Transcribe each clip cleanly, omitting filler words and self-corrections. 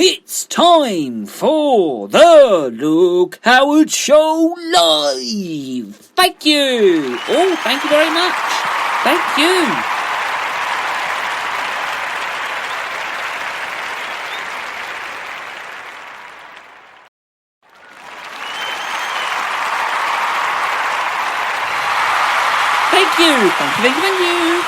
It's time for the Luke Howard Show Live. Thank you. Oh, thank you very much. Thank you. Thank you. Thank you.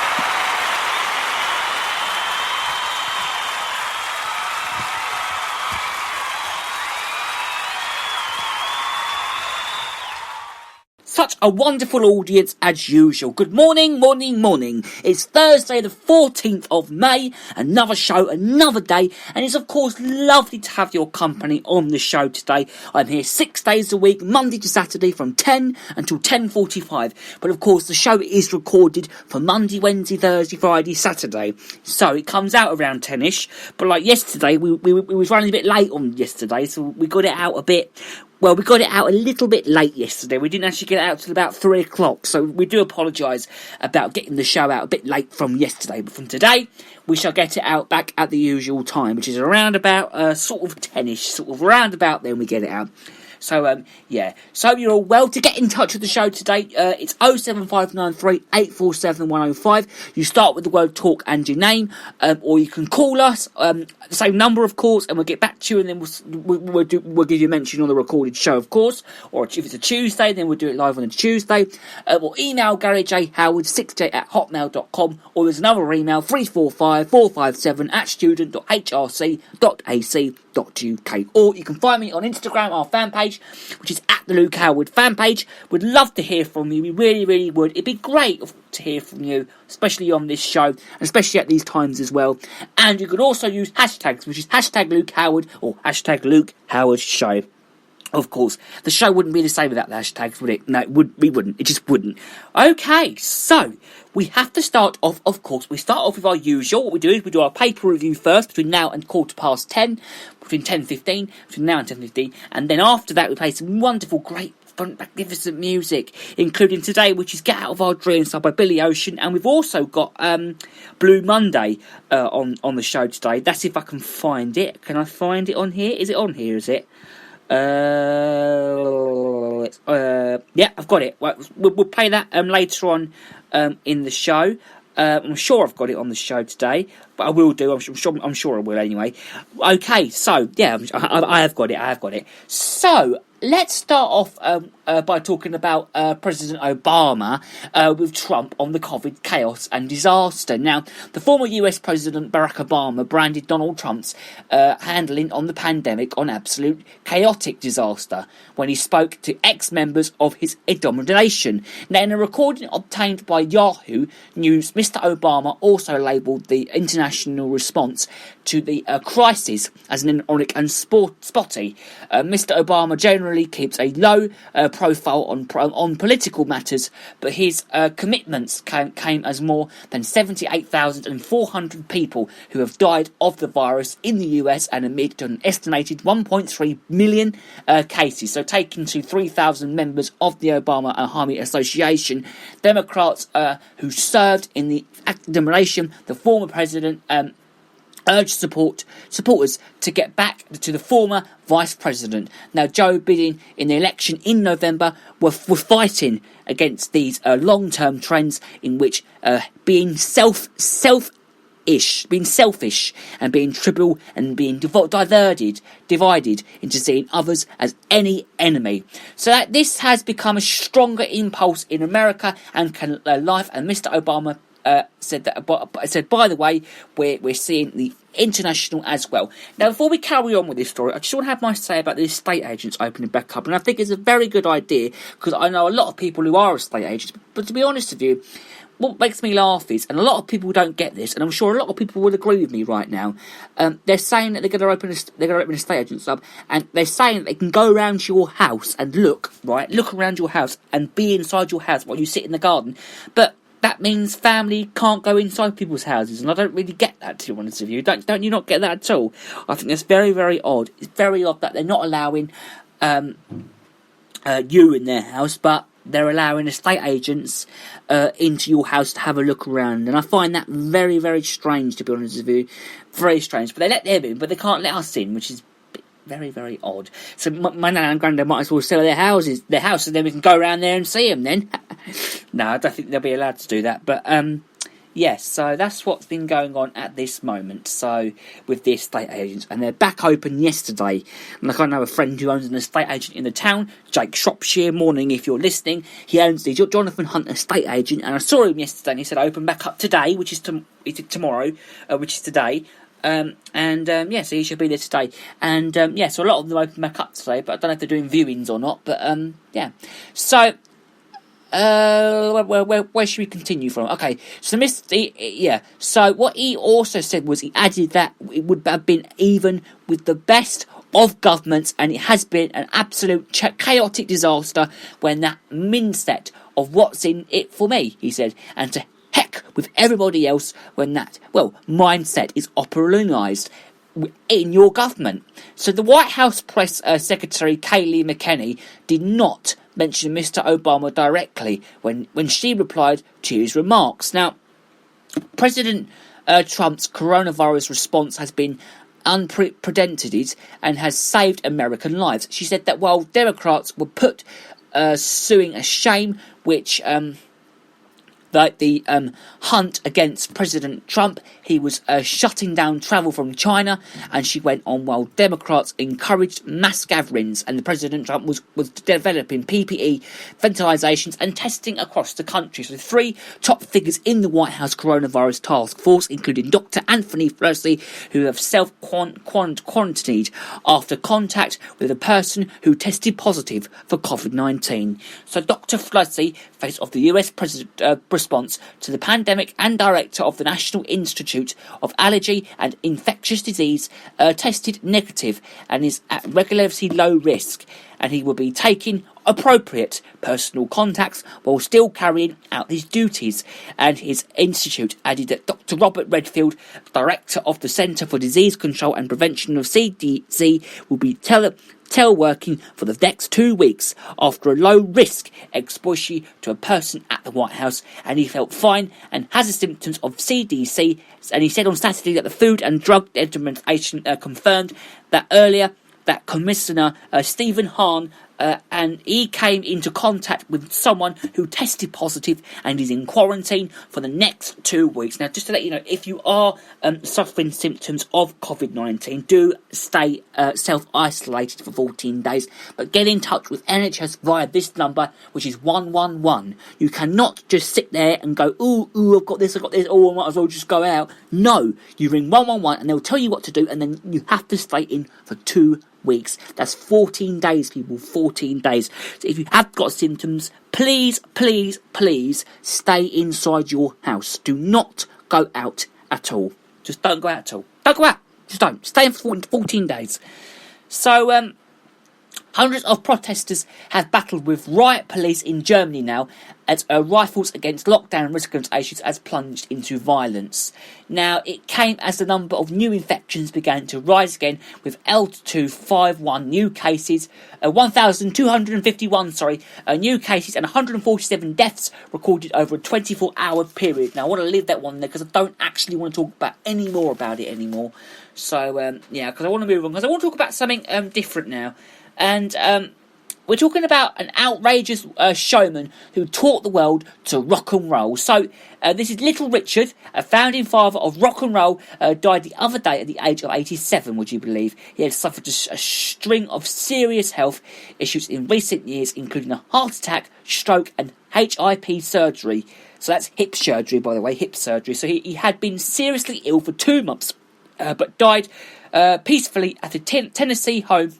Such a wonderful audience as usual. Good morning. It's Thursday the 14th of May, another show, another day, and it's of course lovely to have your company on the show today. I'm here 6 days a week, Monday to Saturday from 10 until 10:45, but of course the show is recorded for Monday, Wednesday, Thursday, Friday, Saturday, so it comes out around 10ish, but like yesterday, we was running a bit late on yesterday, so we got it out a bit. Well, we got it out a little bit late yesterday. We didn't actually get it out till about 3 o'clock. So we do apologise about getting the show out a bit late from yesterday. But from today, we shall get it out back at the usual time, which is around about sort of 10ish, sort of around about then we get it out. So, yeah. So you're all well to get in touch with the show today. It's 07593 847 105. You start with the word talk and your name, or you can call us, the same number of calls, and we'll get back to you, and then we'll give you a mention on the recorded show, of course. Or if it's a Tuesday, then we'll do it live on a Tuesday. Or email GaryJHoward68@hotmail.com, or there's another email, 345-457@student.hrc.ac.uk. Or you can find me on Instagram, our fan page, which is at the Luke Howard fan page. Would love to hear from you. We really, really would. It'd be great to hear from you, especially on this show, and especially at these times as well. And you could also use hashtags, which is hashtag Luke Howard or hashtag Luke Howard Show. Of course, the show wouldn't be the same without the hashtags, would it? No, we wouldn't. It just wouldn't. Okay, so we have to start off, of course. We start off with our usual. What we do is we do our paper review first, between now and 10:15, between 10:15, between now and 10:15, and then after that we play some wonderful, great, fun, magnificent music, including today, which is Get Out of Our Dreams by Billy Ocean, and we've also got Blue Monday on the show today. That's if I can find it. Can I find it on here? Is it on here, is it? Yeah, I've got it. We'll play that later on in the show. I'm sure I've got it on the show today, but I will do. I'm sure I will anyway. Okay, so yeah, I have got it. So let's start off by talking about President Obama with Trump on the COVID chaos and disaster. Now, the former US President Barack Obama branded Donald Trump's handling on the pandemic on absolute chaotic disaster when he spoke to ex-members of his administration. Now, in a recording obtained by Yahoo News, Mr. Obama also labelled the international response to the crisis as an ironic and spotty. Mr. Obama generally keeps a low profile on political matters, but his commitments came as more than 78,400 people who have died of the virus in the US, and amid an estimated 1.3 million cases. So taken to 3,000 members of the Obama Army Association, Democrats who served in the administration, the former president urged supporters to get back to the former vice president. Now, Joe Biden in the election in November were fighting against these long-term trends in which being selfish and being tribal and being divided into seeing others as any enemy. So that this has become a stronger impulse in America and life. And Mr. Obama said, by the way, we're seeing the international as well. Now, before we carry on with this story, I just want to have my say about the estate agents opening back up, and I think it's a very good idea, because I know a lot of people who are estate agents, but to be honest with you, what makes me laugh is, and a lot of people don't get this, and I'm sure a lot of people will agree with me right now, they're saying that they're going to open an estate agents up, and they're saying that they can go around your house and look around your house and be inside your house while you sit in the garden, but that means family can't go inside people's houses, and I don't really get that, to be honest with you. Don't you not get that at all? I think that's very, very odd. It's very odd that they're not allowing you in their house, but they're allowing estate agents into your house to have a look around. And I find that very, very strange, to be honest with you. Very strange. But they let them in, but they can't let us in, which is very, very odd. So my nan and granddad might as well sell their house, and then we can go around there and see them then. No, I don't think they'll be allowed to do that. But, yes, so that's what's been going on at this moment. So, with the estate agents, and they're back open yesterday. And like, I know a friend who owns an estate agent in the town, Jake Shropshire. Morning, if you're listening. He owns the Jonathan Hunt estate agent, and I saw him yesterday, and he said open back up today, which is tomorrow, which is today. So he should be there today. And so a lot of them open back up today, but I don't know if they're doing viewings or not. But yeah. So. Where should we continue from? Okay, so So what he also said was, he added that it would have been even with the best of governments, and it has been an absolute chaotic disaster when that mindset of what's in it for me, he said, and to heck with everybody else when that mindset is operationalised in your government. So the White House press secretary Kayleigh McEnany did not mention Mr. Obama directly when she replied to his remarks. Now, President Trump's coronavirus response has been unprecedented and has saved American lives. She said that while Democrats were suing a shame, which like the hunt against President Trump, he was shutting down travel from China, and she went on while Democrats encouraged mass gatherings, and the President Trump was developing PPE, ventilations and testing across the country. So the three top figures in the White House coronavirus task force, including Dr. Anthony Fauci, who have self-quarantined after contact with a person who tested positive for COVID-19. So Dr. Fauci, face of the US President response to the pandemic and director of the National Institute of Allergy and Infectious Disease, tested negative and is at relatively low risk, and he will be taking appropriate personal contacts while still carrying out his duties. And his institute added that Dr. Robert Redfield, director of the Centre for Disease Control and Prevention of CDC, will be teleworking for the next 2 weeks after a low-risk exposure to a person at the White House, and he felt fine and has the symptoms of CDC. And he said on Saturday that the Food and Drug Administration confirmed that earlier that Commissioner Stephen Hahn and he came into contact with someone who tested positive and is in quarantine for the next 2 weeks. Now, just to let you know, if you are suffering symptoms of COVID-19, do stay self-isolated for 14 days, but get in touch with NHS via this number, which is 111. You cannot just sit there and go, ooh, I've got this, I might as well just go out. No, you ring 111 and they'll tell you what to do, and then you have to stay in for 2 weeks. That's 14 days, people. 14 days. So if you have got symptoms, please stay inside your house. Do not go out at all. Just don't go out at all. Don't go out. Just don't. Stay in for 14 days. So, hundreds of protesters have battled with riot police in Germany now, as rifles against lockdown recommendations has plunged into violence. Now, it came as the number of new infections began to rise again, with L251 new cases, 1,251 new cases, and 147 deaths recorded over a 24-hour period. Now, I want to leave that one there because I don't actually want to talk about any more about it anymore. So, because I want to move on, because I want to talk about something different now. And we're talking about an outrageous showman who taught the world to rock and roll. So this is Little Richard, a founding father of rock and roll, died the other day at the age of 87, would you believe? He had suffered a string of serious health issues in recent years, including a heart attack, stroke and HIP surgery. So that's hip surgery, by the way, hip surgery. So he had been seriously ill for 2 months, but died peacefully at a Tennessee home.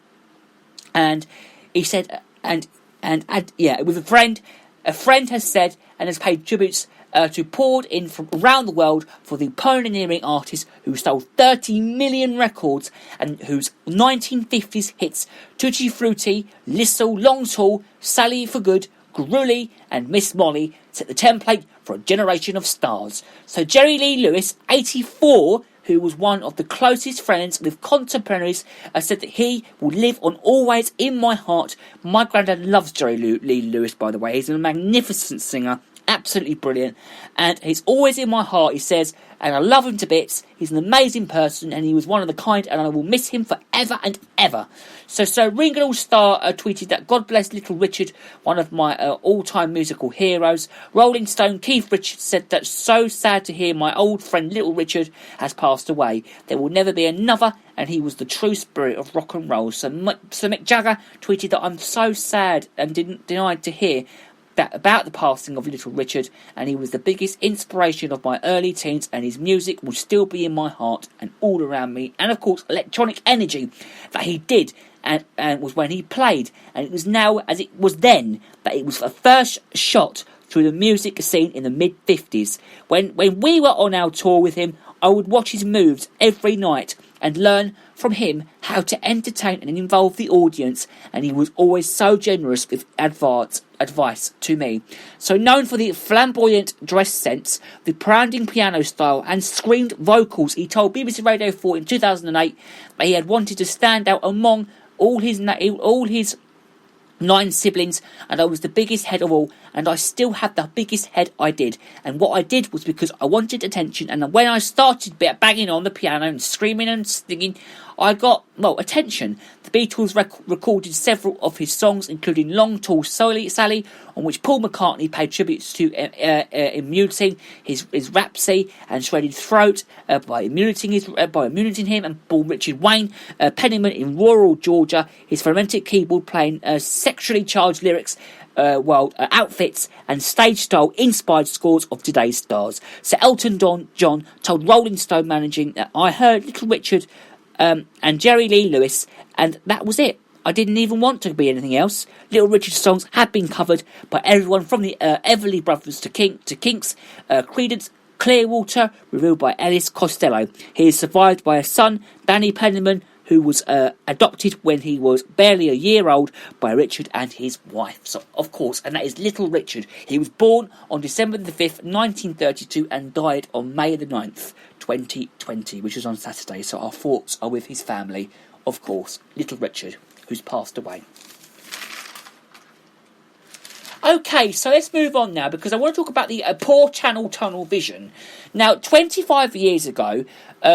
And he said, with a friend has said and has paid tributes to poured in from around the world for the pioneering artist who sold 30 million records and whose 1950s hits Tutti Frutti, Lissel, Long Tall, Sally for Good, Grully and Miss Molly set the template for a generation of stars. So Jerry Lee Lewis, 84, who was one of the closest friends with contemporaries, said that he will live on always in my heart. My granddad loves Jerry Lee Lewis, by the way. He's a magnificent singer, absolutely brilliant, and he's always in my heart, he says, and I love him to bits. He's an amazing person, and he was one of the kind, and I will miss him forever and ever. So Ringo All Star tweeted that God bless Little Richard, one of my all-time musical heroes. Rolling Stone Keith Richards said that so sad to hear my old friend Little Richard has passed away. There will never be another, and he was the true spirit of rock and roll. So Mick Jagger tweeted that I'm so sad and denied to hear that about the passing of Little Richard, and he was the biggest inspiration of my early teens, and his music will still be in my heart and all around me. And of course, Electronic Energy that he did and was when he played, and it was now as it was then that it was the first shot through the music scene in the mid-50s. When we were on our tour with him, I would watch his moves every night and learn from him how to entertain and involve the audience, and he was always so generous with advice to me. So known for the flamboyant dress sense, the pounding piano style and screamed vocals, he told BBC Radio 4 in 2008 that he had wanted to stand out among all his 9 siblings, and I was the biggest head of all, and I still have the biggest head I did. And what I did was because I wanted attention, and when I started banging on the piano and screaming and singing, I got, attention. The Beatles recorded several of his songs, including Long Tall Sally, on which Paul McCartney paid tributes to imitating his Rhapsody and Shredded Throat by imitating him, and Paul Richard Wayne Penniman in rural Georgia, his frenetic keyboard playing, sexually charged lyrics, outfits and stage style inspired scores of today's stars. So Elton John told Rolling Stone managing that I heard Little Richard and Jerry Lee Lewis, and that was it. I didn't even want to be anything else. Little Richard's songs have been covered by everyone from the Everly Brothers to Kinks, Creedence Clearwater, revealed by Ellis Costello. He is survived by a son, Danny Penniman, who was adopted when he was barely a year old by Richard and his wife. So, of course, and that is Little Richard. He was born on December the 5th, 1932, and died on May the 9th, 2020, which was on Saturday. So our thoughts are with his family, of course, Little Richard, who's passed away. Okay, so let's move on now, because I want to talk about the poor channel tunnel vision. Now, 25 years ago,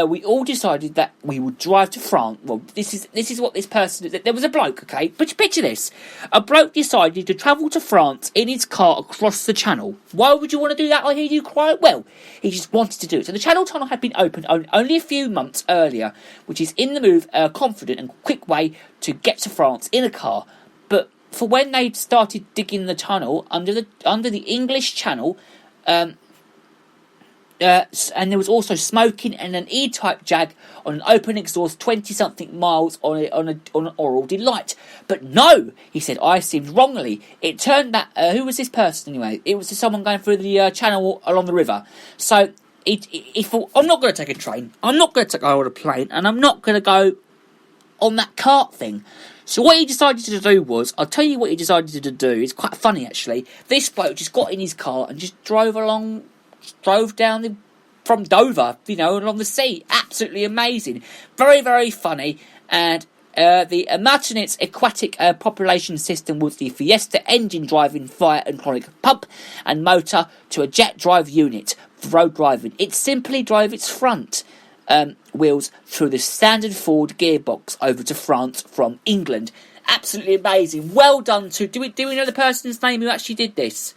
we all decided that we would drive to France. Well, this is what this person... There was a bloke, okay? But picture this. A bloke decided to travel to France in his car across the channel. Why would you want to do that? I hear you quite well. He just wanted to do it. So the channel tunnel had been opened only a few months earlier, which is in the move, confident and quick way to get to France in a car. But for when they started digging the tunnel under the English Channel, and there was also smoking and an E-type Jag on an open exhaust 20-something miles on an Oral Delight. But no, he said, I assumed wrongly. It turned that who was this person anyway? It was someone going through the channel along the river. So he thought, I'm not going to take a train, I'm not going to go on a plane, and I'm not going to go on that cart thing. So what he decided to do was, I'll tell you what he decided to do. It's quite funny, actually. This bloke just got in his car and just drove down from Dover, along the sea. Absolutely amazing. Very, very funny. And the Martinez aquatic population system was the Fiesta engine driving fire and chronic pump and motor to a jet drive unit for road driving. It simply drove its front wheels through the standard Ford gearbox over to France from England. Absolutely amazing. Well done to... Do we know the person's name who actually did this?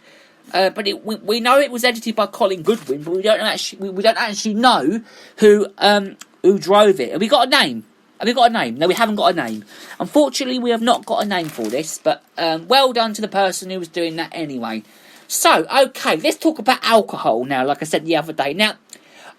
But we know it was edited by Colin Goodwin, but we don't actually know who drove it. Have we got a name? No, we haven't got a name. Unfortunately, we have not got a name for this, but well done to the person who was doing that anyway. So, okay, let's talk about alcohol now, like I said the other day. Now,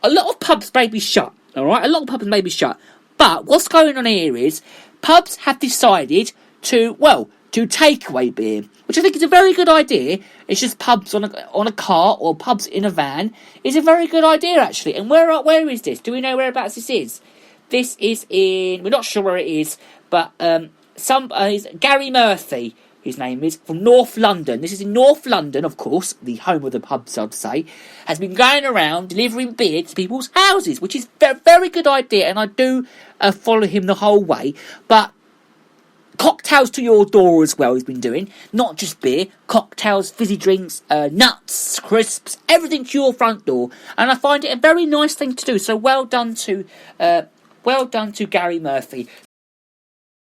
a lot of pubs may be shut, alright? A lot of pubs may be shut. But what's going on here is pubs have decided to take away beer, which I think is a very good idea. It's just pubs on a car or pubs in a van is a very good idea, actually. And where is this? Do we know whereabouts this is? This is we're not sure where it is, but Gary Murphy, his name is, from North London. This is in North London, of course, the home of the pubs, I'd say, has been going around delivering beer to people's houses, which is a very good idea, and I do follow him the whole way. But cocktails to your door as well he's been doing, not just beer, cocktails, fizzy drinks, nuts, crisps, everything to your front door, and I find it a very nice thing to do, so well done to Gary Murphy.